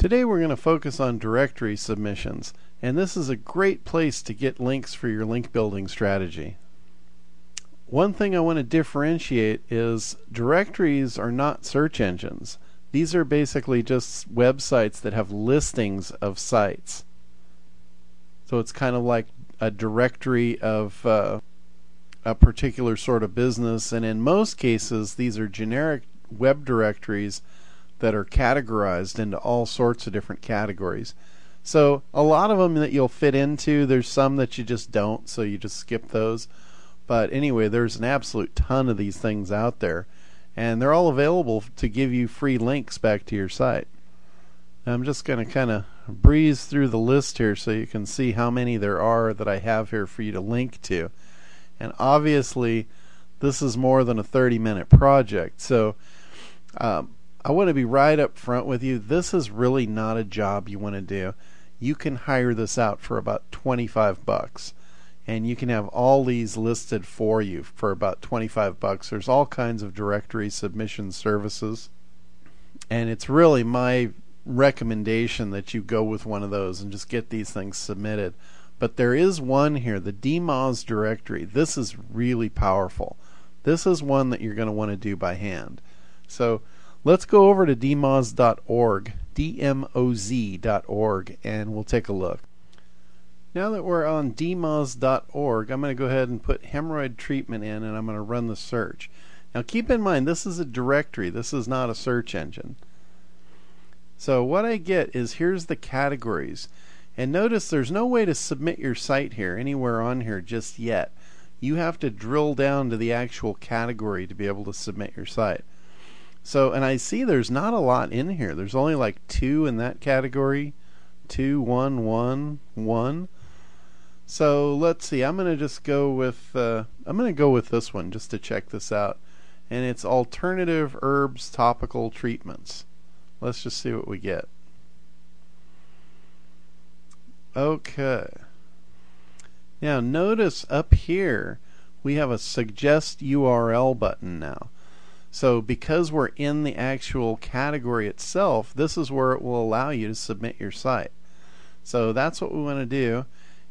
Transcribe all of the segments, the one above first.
Today we're going to focus on directory submissions, and this is a great place to get links for your link building strategy. One thing I want to differentiate is directories are not search engines. These are basically just websites that have listings of sites. So it's kind of like a directory of a particular sort of business, and in most cases these are generic web directories that are categorized into all sorts of different categories. So a lot of them that you'll fit into, there's some that you just don't, so you just skip those. But anyway, there's an absolute ton of these things out there, and they're all available to give you free links back to your site. Now I'm just going to kind of breeze through the list here so you can see how many there are that I have here for you to link to. And obviously this is more than a 30-minute project, so I want to be right up front with you. This is really not a job you want to do. You can hire this out for about 25 bucks, and you can have all these listed for you for about 25 bucks. There's all kinds of directory submission services, and it's really my recommendation that you go with one of those and just get these things submitted. But there is one here, the DMOZ directory. This is really powerful. This is one that you're going to want to do by hand. So let's go over to dmoz.org, dmoz.org, and we'll take a look. Now that we're on dmoz.org, I'm going to go ahead and put hemorrhoid treatment in, and I'm going to run the search. Now keep in mind, this is a directory. This is not a search engine. So what I get is, here's the categories. And notice there's no way to submit your site here, anywhere on here just yet. You have to drill down to the actual category to be able to submit your site. So, and I see there's not a lot in here. There's only like 2 in that category. 2, 1, 1, 1. So let's see. I'm going to just go with this one just to check this out. And it's alternative herbs topical treatments. Let's just see what we get. Okay. Now notice up here we have a suggest URL button now. So because we're in the actual category itself, this is where it will allow you to submit your site. So that's what we want to do,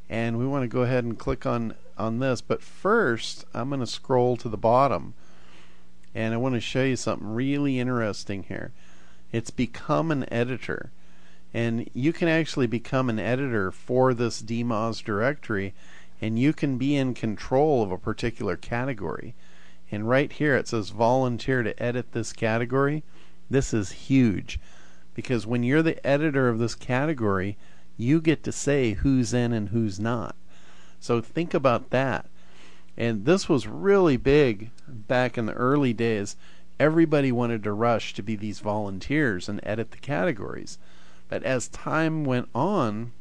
and we want to go ahead and click on this. But first I'm going to scroll to the bottom, and I want to show you something really interesting here. It's become an editor, and you can actually become an editor for this DMOZ directory, and you can be in control of a particular category. And right here it says volunteer to edit this category. This is huge, because when you're the editor of this category, you get to say who's in and who's not. So think about that. And this was really big back in the early days. Everybody wanted to rush to be these volunteers and edit the categories. But as time went on,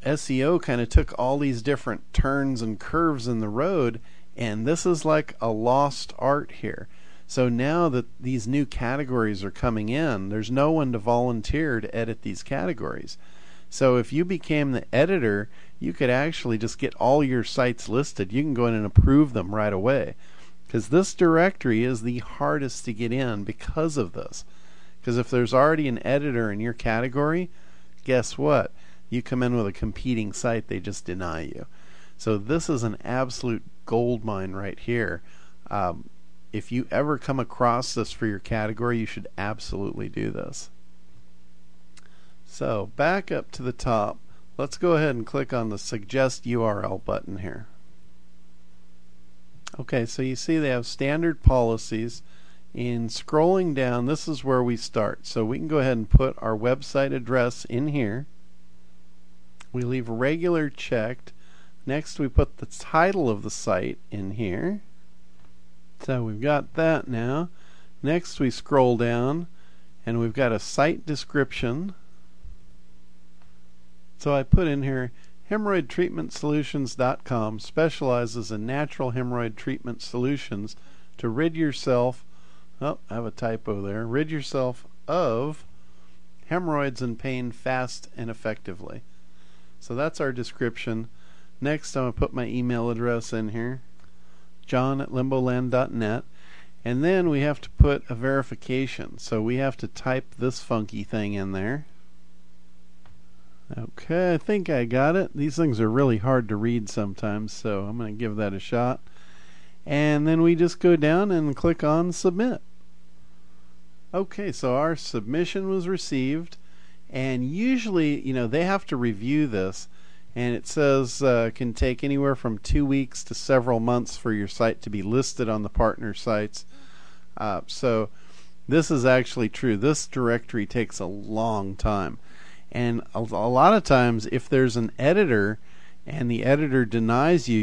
SEO kind of took all these different turns and curves in the road, and this is like a lost art here. So now that these new categories are coming in, there's no one to volunteer to edit these categories. So if you became the editor, you could actually just get all your sites listed. You can go in and approve them right away, because this directory is the hardest to get in because of this. Because if there's already an editor in your category, guess what? You come in with a competing site, they just deny you. So this is an absolute gold mine right here. If you ever come across this for your category, you should absolutely do this. So back up to the top, let's go ahead and click on the suggest URL button here. Okay, so you see they have standard policies. In scrolling down, this is where we start. So we can go ahead and put our website address in here. We leave regular checked. Next we put the title of the site in here. So we've got that now. Next we scroll down and we've got a site description. So I put in here, hemorrhoidtreatmentsolutions.com specializes in natural hemorrhoid treatment solutions to rid yourself, oh, I have a typo there, rid yourself of hemorrhoids and pain fast and effectively. So that's our description. Next I'm going to put my email address in here, john@limboland.net, and then we have to put a verification. So we have to type this funky thing in there. Okay, I think I got it. These things are really hard to read sometimes, so I'm going to give that a shot. And then we just go down and click on Submit. Okay, so our submission was received, and usually, they have to review this, and it says can take anywhere from 2 weeks to several months for your site to be listed on the partner sites. So this is actually true. This directory takes a long time. And a lot of times, if there's an editor and the editor denies you,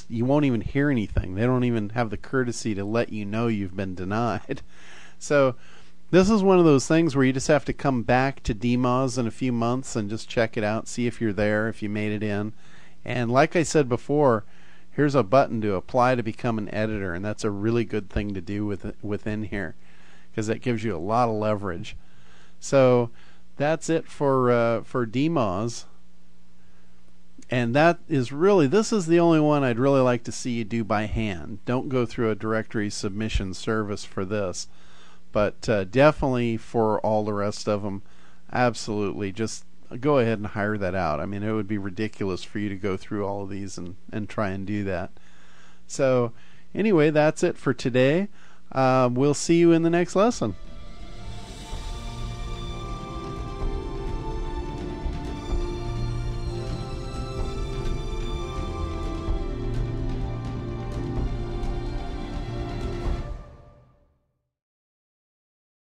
you won't even hear anything. They don't even have the courtesy to let you know you've been denied. So this is one of those things where you just have to come back to DMOZ in a few months and just check it out, see if you're there, if you made it in. And like I said before, here's a button to apply to become an editor, and that's a really good thing to do within here, because that gives you a lot of leverage. So that's it for DMOZ, and this is the only one I'd really like to see you do by hand. Don't go through a directory submission service for this, but definitely for all the rest of them, absolutely just go ahead and hire that out. I mean, it would be ridiculous for you to go through all of these and try and do that. So anyway, that's it for today. We'll see you in the next lesson.